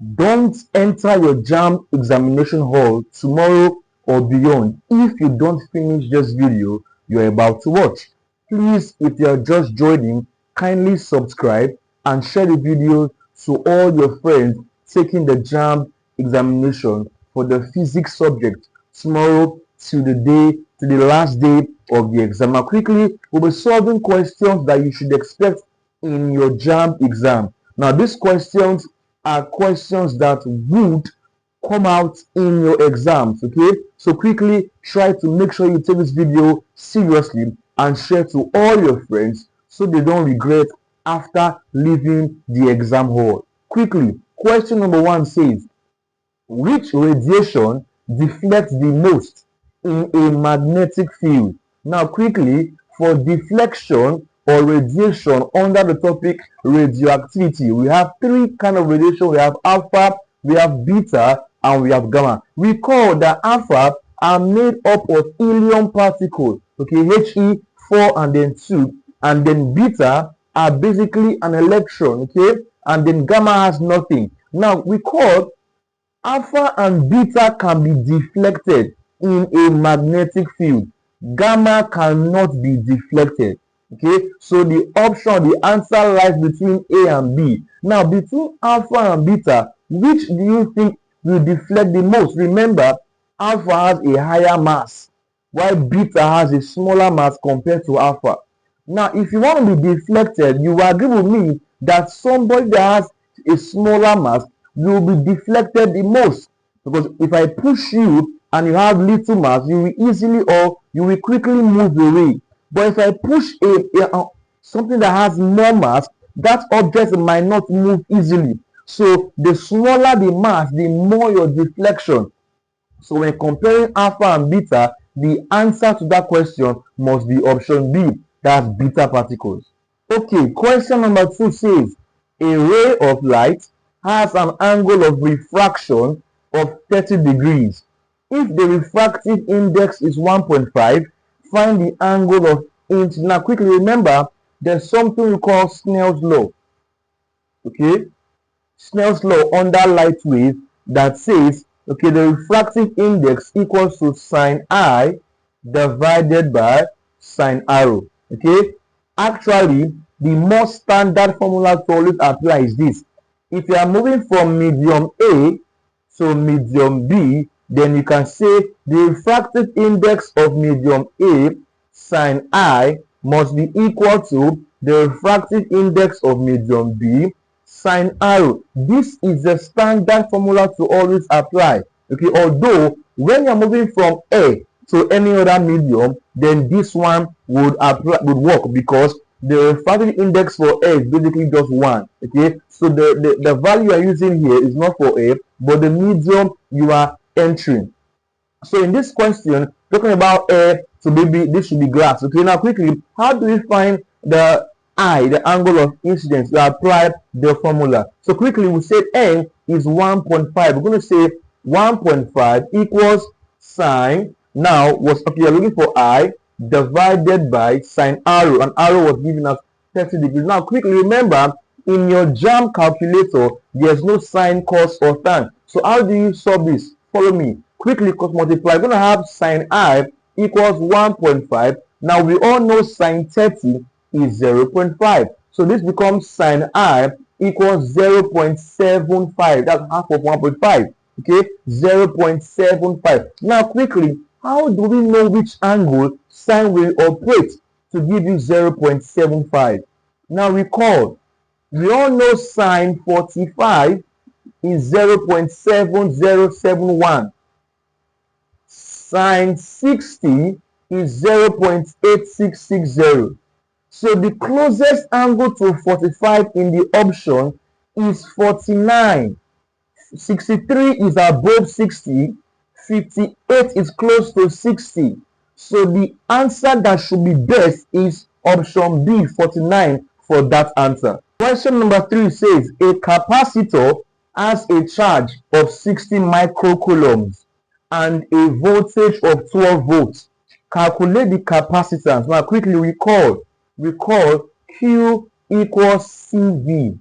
Don't enter your JAMB examination hall tomorrow or beyond if you don't finish this video you're about to watch. Please, if you're just joining, kindly subscribe and share the video to all your friends taking the JAMB examination for the physics subject tomorrow to the last day of the exam. Now quickly, we'll be solving questions that you should expect in your JAMB exam. Now these questions are questions that would come out in your exams. Okay, so quickly try to make sure you take this video seriously and share to all your friends so they don't regret after leaving the exam hall. Quickly, question number 1 says, which radiation deflects the most in a magnetic field? Now quickly, for deflection or radiation under the topic radioactivity, we have 3 kind of radiation. We have alpha, we have beta, and we have gamma. Recall that alpha are made up of helium particles, okay, He 4 and then 2, and then beta are basically an electron, okay, and then gamma has nothing. Now recall alpha and beta can be deflected in a magnetic field. Gamma cannot be deflected. Okay, so the option, the answer lies between A and B. Now, between alpha and beta, which do you think will deflect the most? Remember, alpha has a higher mass, while beta has a smaller mass compared to alpha. Now, if you want to be deflected, you will agree with me that somebody that has a smaller mass will be deflected the most, because if I push you and you have little mass, you will easily or you will quickly move away. But if I push something that has more mass, that object might not move easily. So the smaller the mass, the more your deflection. So when comparing alpha and beta, the answer to that question must be option B, that's beta particles. Okay, question number 2 says, a ray of light has an angle of refraction of 30 degrees. If the refractive index is 1.5, find the angle of inch. Now quickly remember, there's something we call Snell's law. Okay, Snell's law under light wave that says, okay, the refractive index equals to sine I divided by sine arrow. Okay, actually the more standard formula to always apply is this. If you are moving from medium A to medium B, then you can say the refractive index of medium A sine I must be equal to the refractive index of medium B sine arrow. This is the standard formula to always apply. Okay, although when you're moving from A to any other medium, then this one would work, because the refractive index for A is basically just 1. Okay, so the value you're using here is not for A, but the medium you are entering. So in this question, talking about air, so maybe this should be glass. Okay, now quickly, how do we find the I, the angle of incidence? We apply the formula. So quickly, we said N is 1.5. We're going to say 1.5 equals sine. Now, you're looking for I divided by sine arrow, and arrow was giving us 30 degrees. Now quickly, remember, in your JAMB calculator, there's no sine, cos, or tan. So how do you solve this? Follow me. Quickly, cos multiply. We're going to have sine I equals 1.5. Now we all know sine 30 is 0.5. So this becomes sine I equals 0.75. That's half of 1.5. Okay, 0.75. Now quickly, how do we know which angle sine will operate to give you 0.75? Now recall, we all know sine 45 is 0.7071. Sine 60 is 0.8660. So the closest angle to 45 in the option is 49. 63 is above 60. 58 is close to 60. So the answer that should be best is option B, 49, for that answer. Question number 3 says, a capacitor has a charge of 60 microcoulombs and a voltage of 12 volts. Calculate the capacitance. Now quickly recall Q equals CV.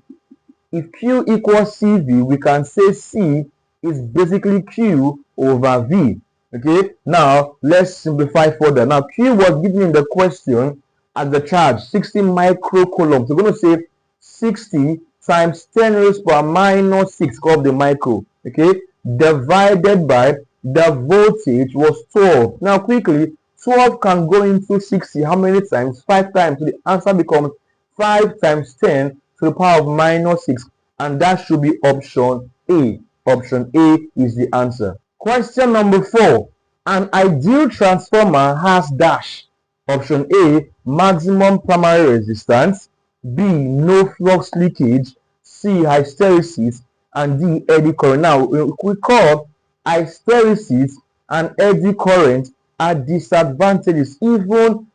if Q equals CV, we can say C is basically Q over V. Okay, now let's simplify further. Now Q was given in the question as the charge 60 microcoulombs. So we're going to say 60 times 10 raised power minus 6 of the micro, okay, divided by the voltage was 12. Now quickly, 12 can go into 60 how many times? 5 times. So the answer becomes 5 times 10 to the power of minus 6, and that should be option A. Option A is the answer. Question number 4. An ideal transformer has dash. Option A, maximum primary resistance. B, no flux leakage. C, hysteresis. And D, eddy current. Now, we call hysteresis and eddy current are disadvantages. Even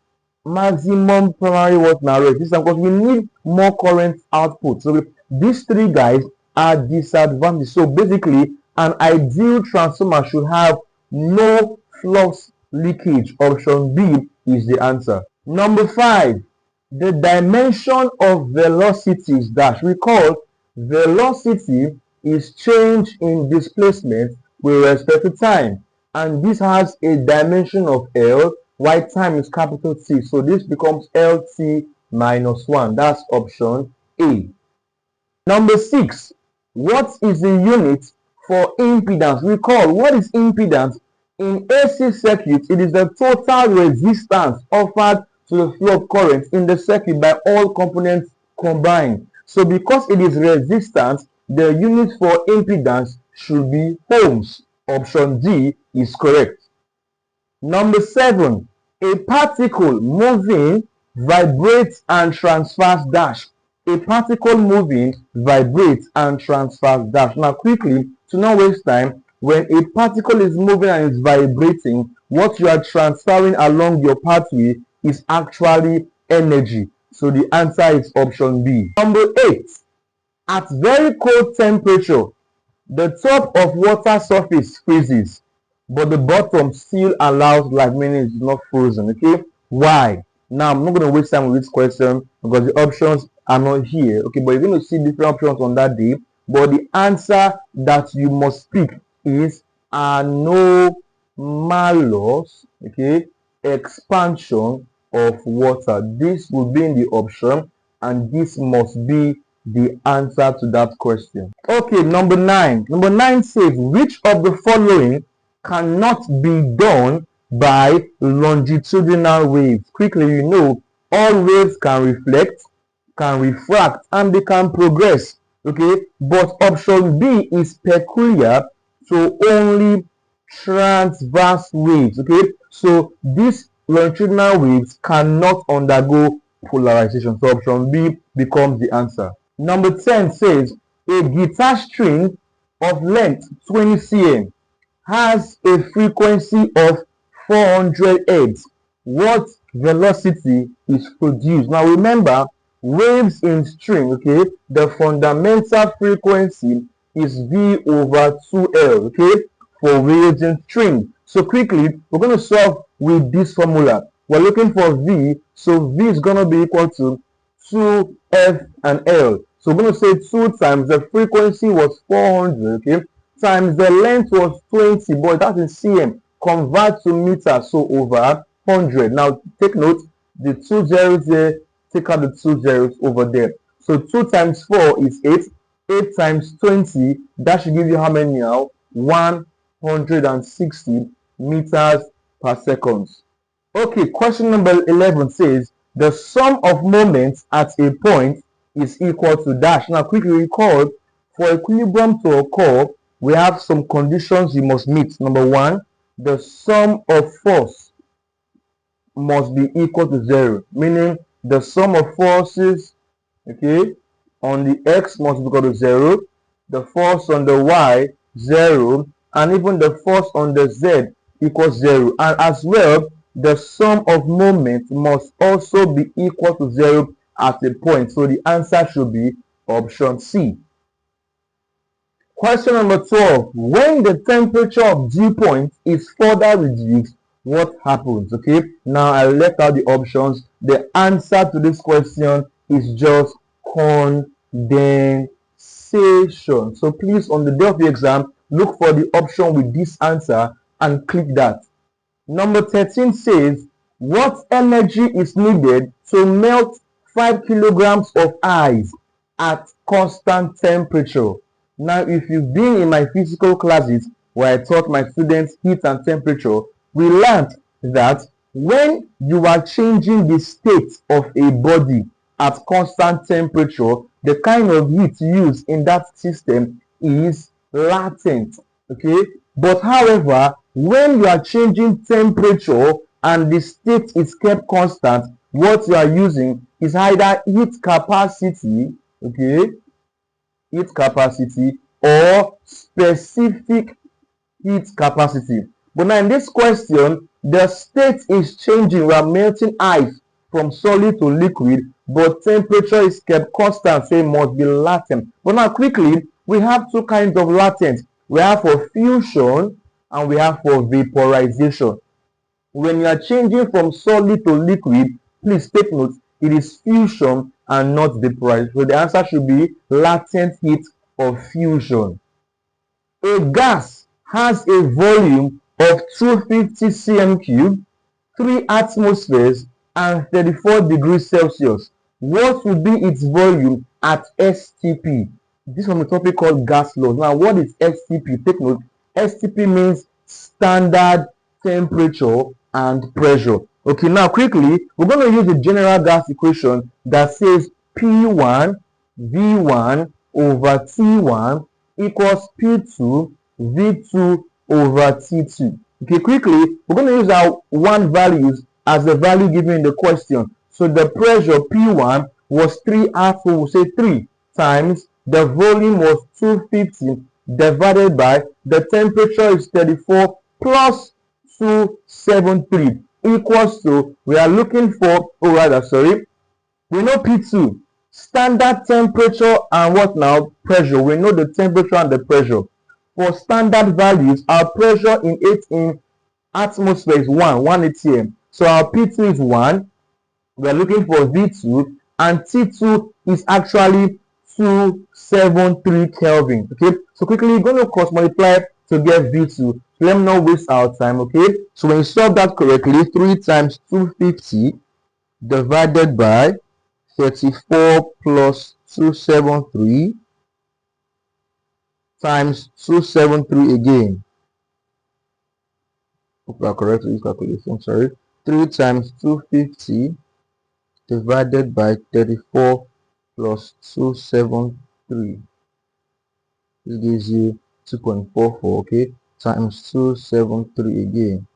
maximum primary resistance, because we need more current output. So these three guys are disadvantages. So basically, an ideal transformer should have no flux leakage. Option B is the answer. Number 5, the dimension of velocity is dash. Recall, velocity is change in displacement with respect to time, and this has a dimension of L, while time is capital T. So this becomes LT minus 1. That's option A. Number 6, what is the unit for impedance? Recall, what is impedance? In AC circuit, it is the total resistance offered to the flow of current in the circuit by all components combined. So because it is resistance, the unit for impedance should be ohms. Option D is correct. Number 7, a particle moving vibrates and transfers dash. A particle moving vibrates and transfers dash. Now quickly, to not waste time, when a particle is moving and is vibrating, what you are transferring along your pathway is actually energy. So the answer is option B. Number 8, at very cold temperature, the top of water surface freezes, but the bottom still allows life, meaning it's not frozen. Okay, why? Now I'm not going to waste time with this question because the options are not here. Okay, but you're going to see different options on that day. But the answer that you must pick is anomalous, okay, expansion of water. This will be in the option, and this must be the answer to that question. Okay, number 9. Number 9 says, which of the following cannot be done by longitudinal waves? Quickly, you know, all waves can reflect, can refract, and they can progress. Okay, but option B is peculiar to only transverse waves. Okay, so these longitudinal waves cannot undergo polarization. So option B becomes the answer. Number 10 says a guitar string of length 20 cm has a frequency of 400 Hz. What velocity is produced? Now remember, waves in string, okay, the fundamental frequency is V over 2L, okay, for waves in string. So quickly, we're going to solve with this formula. We're looking for V, so V is going to be equal to 2F and L. So we're going to say 2 times the frequency was 400, okay, times the length was 20, but that is cm. Convert to meter, so over 100. Now take note, the 2 zeros there, take out the 2 zeros over there. So 2 times 4 is 8. 8 times 20, that should give you how many now? 160 meters per second. Okay, question number 11 says the sum of moments at a point is equal to dash. Now quickly recall, for equilibrium to occur, we have some conditions you must meet. Number 1, the sum of force must be equal to 0, meaning the sum of forces, okay, on the x must be equal to 0, the force on the y 0, and even the force on the z equals 0. And as well, the sum of moments must also be equal to 0 at a point. So the answer should be option C. Question number 12. When the temperature of dew point is further reduced, what happens? Okay, now I left out the options. The answer to this question is just condensation. sensation. So please, on the day of the exam, look for the option with this answer and click that. Number 13 says, what energy is needed to melt 5 kilograms of ice at constant temperature? Now, if you've been in my physical classes where I taught my students heat and temperature, we learned that when you are changing the state of a body at constant temperature, the kind of heat used in that system is latent. Okay, but however, when you are changing temperature and the state is kept constant, what you are using is either heat capacity, okay, heat capacity, or specific heat capacity. But now in this question, the state is changing. We are melting ice from solid to liquid, but temperature is kept constant, so it must be latent. But now quickly, we have two kinds of latent. We have for fusion and we have for vaporization. When you are changing from solid to liquid, please take note, it is fusion and not vaporization. So the answer should be latent heat of fusion. A gas has a volume of 250 cm cube, 3 atmospheres, and 34 degrees Celsius. What will be its volume at STP? This is from a topic called gas laws. Now, what is STP? Take note. STP means standard temperature and pressure. Okay, now quickly, we're going to use the general gas equation that says P1 V1 over T1 equals P2 V2 over T2. Okay, quickly, we're going to use our 1 values as the value given in the question. So the pressure P1 was 3 R, so we'll say 3 times the volume was 250 divided by the temperature is 34 plus 273 equals to, we are looking for, we know P2, standard temperature and what now? Pressure. We know the temperature and the pressure. For standard values, our pressure in atmosphere is 1 atm. So our P2 is 1. We are looking for V2, and T2 is actually 273 Kelvin. Okay, so quickly we're going to cross multiply to get V2. So let me not waste our time. Okay, so when you solve that correctly, 3 times 250 divided by 34 plus 273 times 273 again. Hope I correct this calculation. Sorry, 3 times 250 divided by 34 plus 273. This gives you 2.44. Okay, times 273 again.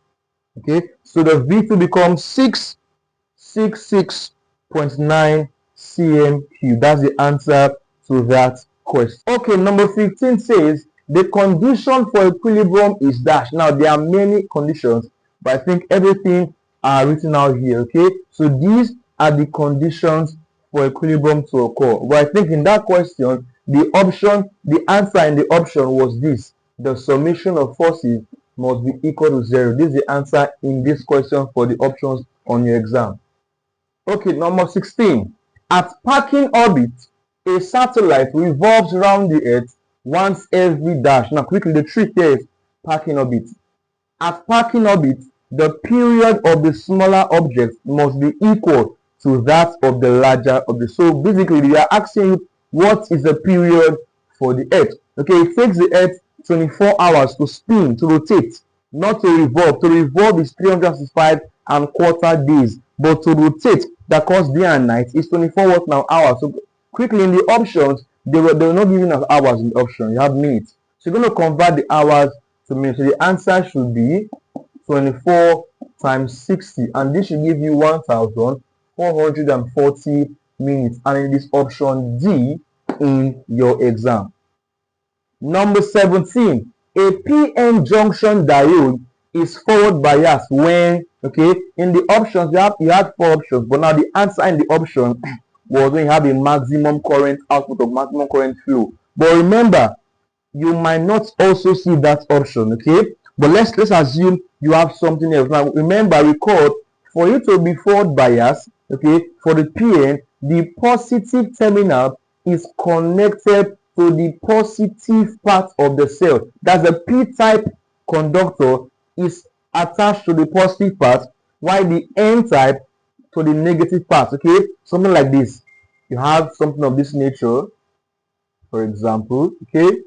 Okay, so the V2 becomes 666.9 cm cube. That's the answer to that question. Okay, number 15 says the condition for equilibrium is dash. Now there are many conditions, but I think everything are written out here. Okay, so these are the conditions for equilibrium to occur. But I think in that question, the answer in the option was this: the summation of forces must be equal to 0. This is the answer in this question for the options on your exam. Okay, number 16. At parking orbit, a satellite revolves around the Earth once every dash. Now, quickly, the trick here is parking orbit. At parking orbit, the period of the smaller object must be equal to that of the larger object. So basically, we are asking you what is the period for the Earth. Okay, it takes the Earth 24 hours to spin, to rotate, not to revolve. To revolve is 365 and quarter days, but to rotate, that causes day and night, is 24 what now hours. So quickly in the options, they were not giving us hours in the option. You have minutes. So you're going to convert the hours to minutes. So the answer should be 24 times 60, and this should give you 1,440 minutes, and it is option D in your exam. Number 17, a PN junction diode is forward biased when, okay, in the options you had 4 options, but now the answer in the option was when you have a maximum current output or maximum current flow. But remember, you might not also see that option, okay? But let's assume you have something else. Now remember, record, for you to be forward biased, okay, for the PN, the positive terminal is connected to the positive part of the cell. That's the p-type conductor is attached to the positive part, while the n-type to the negative part. Okay, something like this. You have something of this nature, for example. Okay,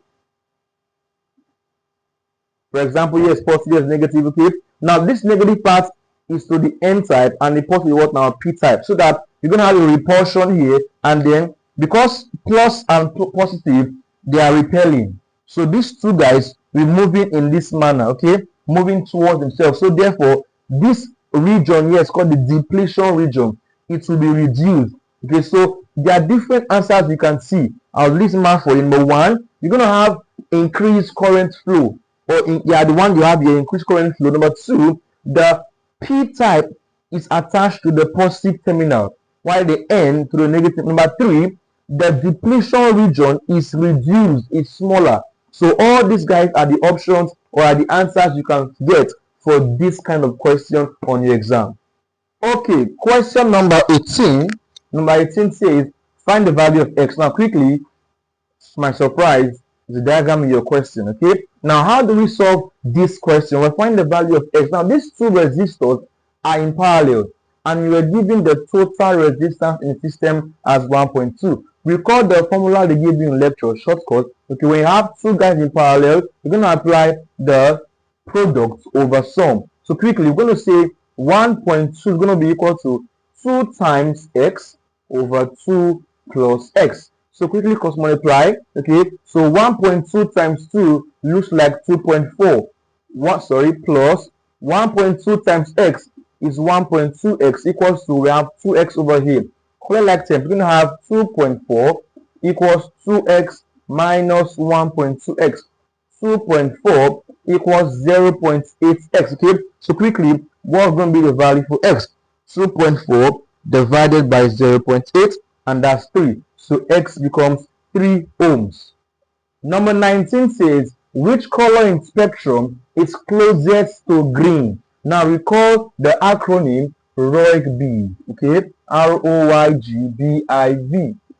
for example, yes, positive, yes, negative. Okay, now this negative part is to the n-type and the positive what now p-type, so that you're gonna have a repulsion here, and then because plus and positive, they are repelling, so these two guys will moving in this manner. Okay, moving towards themselves, so therefore this region here is called the depletion region. It will be reduced. Okay, so there are different answers you can see. I'll list them out for you. Number one, you're gonna have increased current flow, or the one you have here, increased current flow. Number two, the p-type is attached to the positive terminal, while the n to the negative. Number three, the depletion region is reduced, it's smaller. So all these guys are the options or are the answers you can get for this kind of question on your exam. Okay, question number 18. Number 18 says, find the value of x. Now quickly, to my surprise, the diagram in your question. Okay, now how do we solve this question? We'll find the value of x. Now these two resistors are in parallel, and you were given the total resistance in the system as 1.2. Recall the formula they gave you in lecture, shortcut. Okay, when you have two guys in parallel, you're going to apply the product over sum. So quickly, we're going to say 1.2 is going to be equal to 2 times x over 2 plus x. So quickly cross multiply. Okay, so 1.2 times 2 looks like 2.4. Plus 1.2 times x is 1.2x equals to, we have 2x over here. Collect like 10, we're going to have 2.4 equals 2x minus 1.2x. 2.4 equals 0.8x. Okay, so quickly, what's going to be the value for x? 2.4 divided by 0.8, and that's 3. So x becomes 3 ohms. Number 19 says, which color in spectrum is closest to green? Now recall the acronym ROYGB. Okay, ROYGBIV.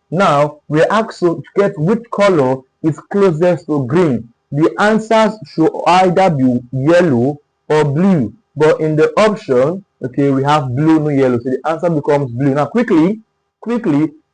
Now we're asked to get which color is closest to green. The answers should either be yellow or blue, but in the option, okay, we have blue, no yellow, so the answer becomes blue. Now quickly,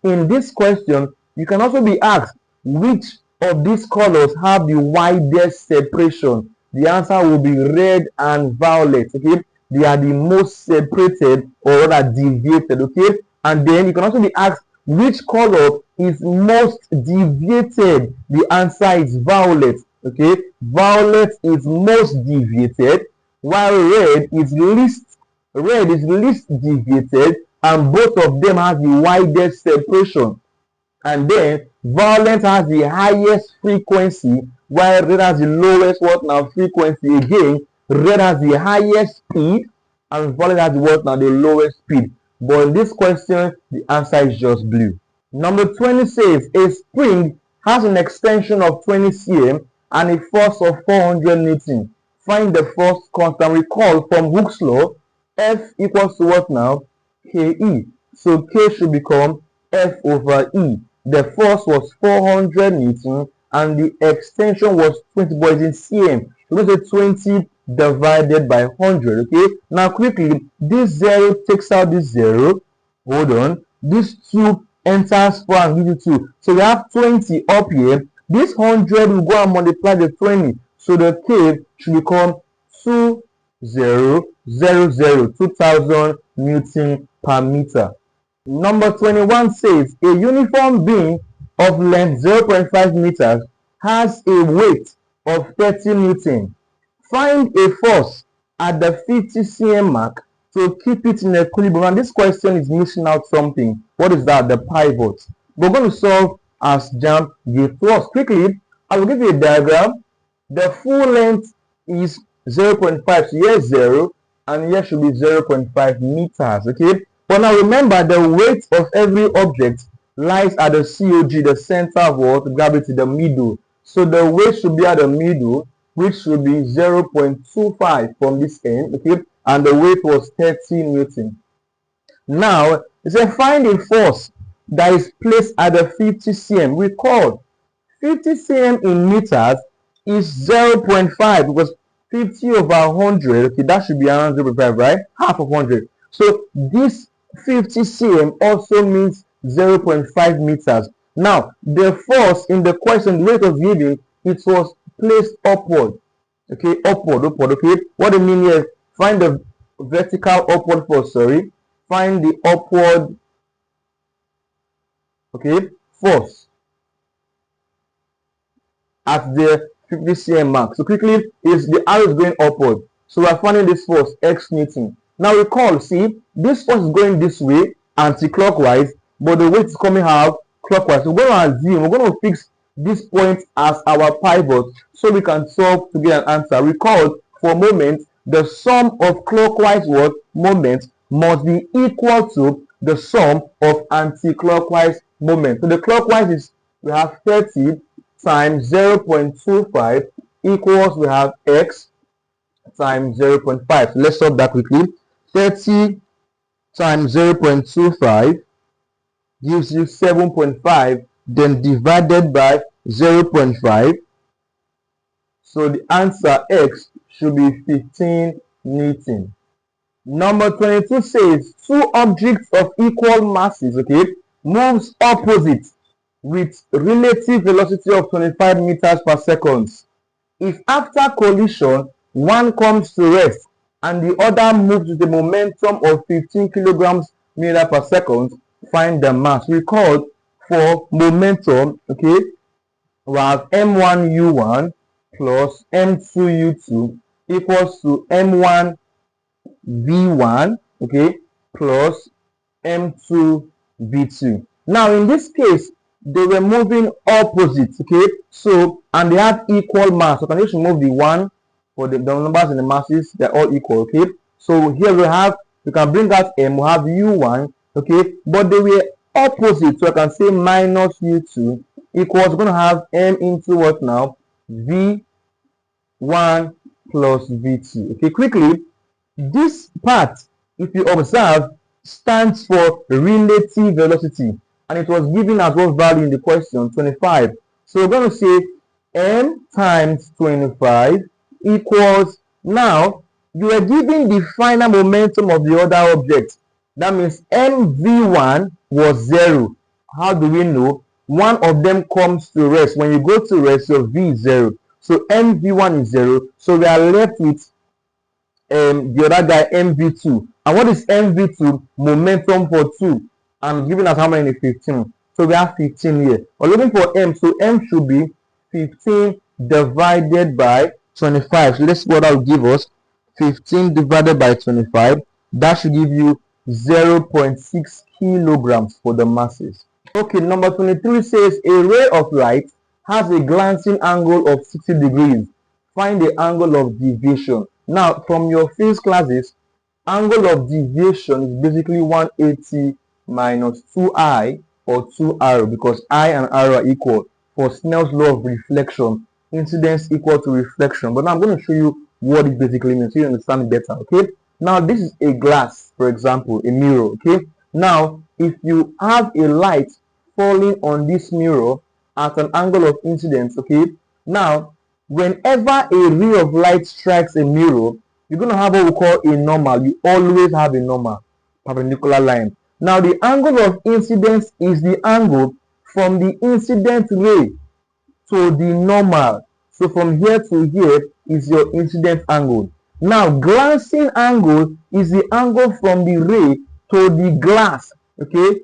in this question, you can also be asked which of these colors have the widest separation. The answer will be red and violet. Okay, they are the most separated or rather deviated. Okay, and then you can also be asked which color is most deviated. The answer is violet. Okay, violet is most deviated, while red is least deviated, and both of them have the widest separation. And then violet has the highest frequency, while red has the lowest what now frequency. Again, red has the highest speed and violet has the what now the lowest speed. But in this question, the answer is just blue. Number 20 says a spring has an extension of 20 cm and a force of 400 Newton. Find the force constant. Recall from Hooke's law, F equals to what now? KE. So K should become F over E. The force was 400 Newton and the extension was 20, but it's in cm. So let's say 20 divided by 100. Okay, now quickly, this 0 takes out this 0. Hold on. This 2 enters 4 and gives you 2. So we have 20 up here. This 100 will go and multiply the 20. So the K should become 2000 Newton per meter. Number 21 says a uniform beam of length 0.5 meters has a weight of 30 Newton. Find a force at the 50 cm mark to keep it in equilibrium. And this question is missing out something. What is that? The pivot. We're going to solve as JAMB gave to us. Quickly, I will give you a diagram. The full length is 0.5. So here is 0 and here should be 0.5 meters. Okay. But now remember, the weight of every object lies at the COG, the center of what? Gravity, the middle. So the weight should be at the middle, which should be 0.25 from this end. Okay. And the weight was 30 Newton. Now, it says find a force that is placed at the 50 cm. Recall, 50 cm in meters is 0.5 because 50 over 100, okay, that should be around 0.5, right? Half of 100. So this 50 cm also means 0.5 meters. Now, the force in the question, the way it was given, it was placed upward. Okay, upward, okay. What I mean here, find the vertical upward force, sorry. Find the upward, okay, force at the 50 cm mark. So quickly, is the arrow is going upward. So we are finding this force, X Newton. Now recall, see, this force is going this way, anti-clockwise, but the weight is coming out clockwise. So we're going to assume, we're going to fix this point as our pivot so we can solve to get an answer. Recall, for moment, the sum of clockwise what moment must be equal to the sum of anti-clockwise moment. So the clockwise is, we have 30 times 0.25 equals, we have X times 0.5. So let's solve that quickly. 30 times 0.25 gives you 7.5, then divided by 0.5. So the answer X should be 15 Newton. Number 22 says two objects of equal masses, okay, moves opposite with relative velocity of 25 meters per second. If after collision, one comes to rest and the other moves with a momentum of 15 kilograms meter per second, find the mass. Recall, for momentum, okay, we have m1u1 plus m2u2 equals to m1 v1, okay, plus m2 v2. Now in this case, they were moving opposite, okay, so, and they have equal mass. So can you move the one for the numbers and the masses, they're all equal, okay. So here we have, we can bring out m, we have u1, okay, but they were opposite, so I can say minus u2 equals, going to have m into what now, v1 plus v2. Okay, quickly, this part, if you observe, stands for relative velocity, and it was given as what value in the question, 25. So we're going to say m times 25 equals, now you are given the final momentum of the other object. That means mv1 was 0. How do we know? One of them comes to rest. When you go to rest, your v is 0. So mv1 is 0. So we are left with the other guy, mv2. And what is mv2? Momentum for 2. And giving us how many? 15. So we have 15 here. We're looking for m. So m should be 15 divided by 25. So let's see what that will give us. 15 divided by 25. That should give you 0.6 kilograms for the masses. Okay, number 23 says a ray of light has a glancing angle of 60 degrees. Find the angle of deviation. Now, from your physics classes, angle of deviation is basically 180 minus 2i or 2r, because I and r are equal. For Snell's law of reflection, incidence equal to reflection. But now I'm going to show you what it basically means so you understand it better, okay? Now, this is a glass, for example, a mirror, okay? Now, if you have a light falling on this mirror at an angle of incidence, okay? Now, whenever a ray of light strikes a mirror, you're going to have what we call a normal. You always have a normal perpendicular line. Now, the angle of incidence is the angle from the incident ray to the normal. So from here to here is your incident angle. Now, glancing angle is the angle from the ray to the glass. Okay,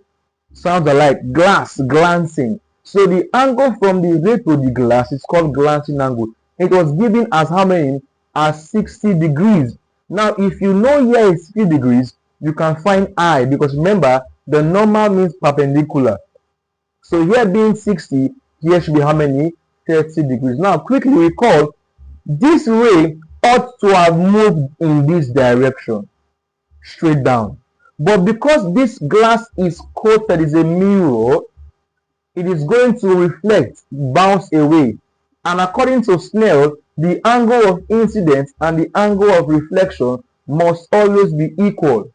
sounds alike. Glass, glancing. So the angle from the ray to the glass is called glancing angle. It was given as how many? As 60 degrees. Now, if you know here is 60 degrees, you can find I, because remember, the normal means perpendicular. So here being 60, here should be how many? 30 degrees. Now, quickly recall, this ray ought to have moved in this direction, straight down. But because this glass is coated, is a mirror, it is going to reflect, bounce away. And according to Snell, the angle of incidence and the angle of reflection must always be equal.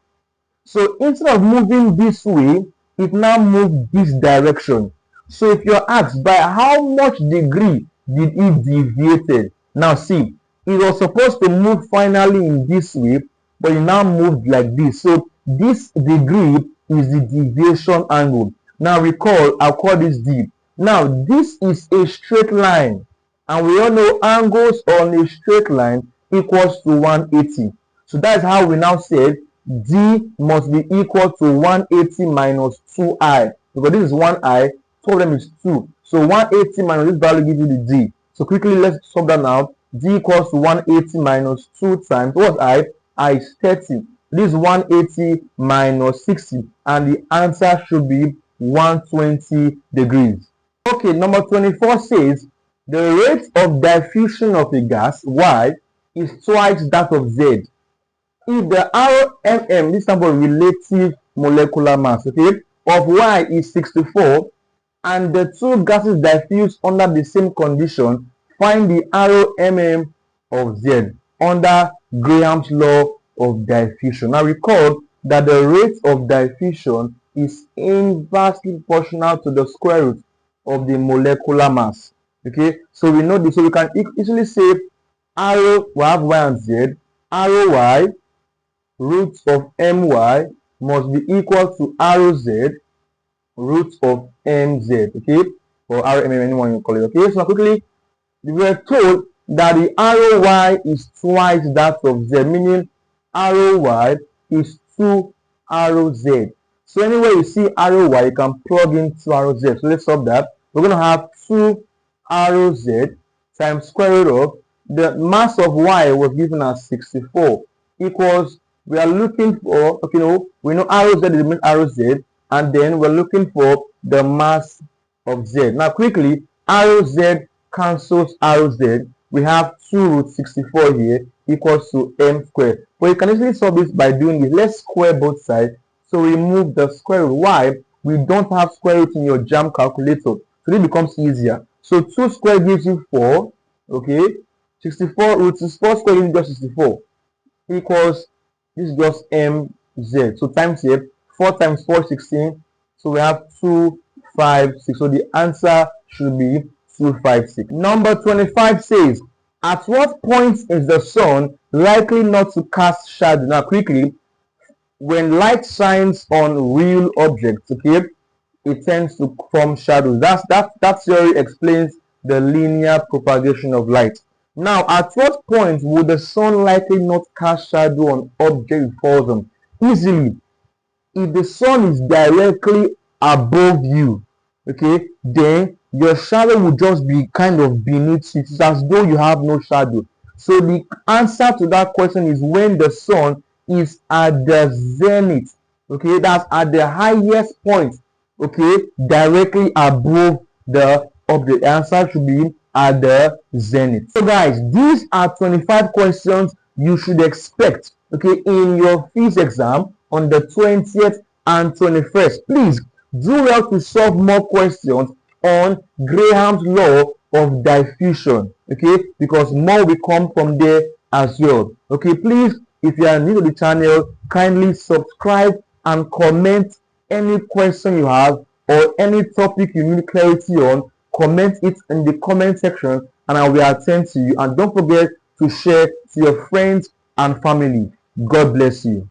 So instead of moving this way, it now moves this direction. So if you're asked by how much degree did it deviated? Now see, it was supposed to move finally in this way, but it now moved like this. So this degree is the deviation angle. Now recall, I'll call this d. Now this is a straight line, and we all know angles on a straight line equals to 180. So that's how we now said d must be equal to 180 minus 2i, because this is 1i, two of them is 2. So 180 minus this value gives you the d. So quickly let's solve that now. D equals to 180 minus 2 times, what's I? I is 30. This is 180 minus 60, and the answer should be 120 degrees. Okay, number 24 says the rate of diffusion of a gas Y is twice that of Z. If the RMM, this number relative molecular mass, okay, of Y is 64, and the two gases diffuse under the same condition, find the RMM of Z under Graham's law of diffusion. Now recall that the rate of diffusion is inversely proportional to the square root of the molecular mass. Okay, so we know this, so we can easily say arrow, we have Y and Z, arrow Y root of my must be equal to arrow Z root of mz, okay, or RMM, anyone you call it. Okay, so quickly we were told that the arrow y is twice that of z, meaning arrow y is 2 arrow z. So anywhere you see arrow y, you can plug in 2 arrow z. So let's solve that. We're going to have 2 arrow z times square root of the mass of y was given as 64 equals, we are looking for, okay, no, we know arrow z is the arrow z, and then we're looking for the mass of z. Now quickly, arrow z cancels arrow z. We have 2 root 64 here equals to m squared. But you can easily solve this by doing this. Let's square both sides. So remove the square root. Why? We don't have square root in your JAMB calculator. So this becomes easier. So 2 squared gives you 4. Okay. 64 root 64 squared gives you just 64 equals, this is just mz. So times here. 4 times 4 is 16. So we have 256. So the answer should be 256. Number 25 says, at what point is the sun likely not to cast shadow? Now quickly, when light shines on real objects, okay, it tends to form shadows. That theory explains the linear propagation of light. Now, at what point would the sun likely not cast shadow on objects it falls on? Easily. If the sun is directly above you, okay, then your shadow will just be kind of beneath you. It's as though you have no shadow. So the answer to that question is when the sun is at the zenith, okay, that's at the highest point, okay, directly above the object. The answer should be at the zenith. So guys, these are 25 questions you should expect, okay, in your physics exam on the 20th and 21st. Please do well to solve more questions on Graham's law of diffusion, okay, because more will come from there as well. Okay, please, if you are new to the channel, kindly subscribe and comment any question you have or any topic you need clarity on. Comment it in the comment section and I will attend to you. And don't forget to share to your friends and family. God bless you.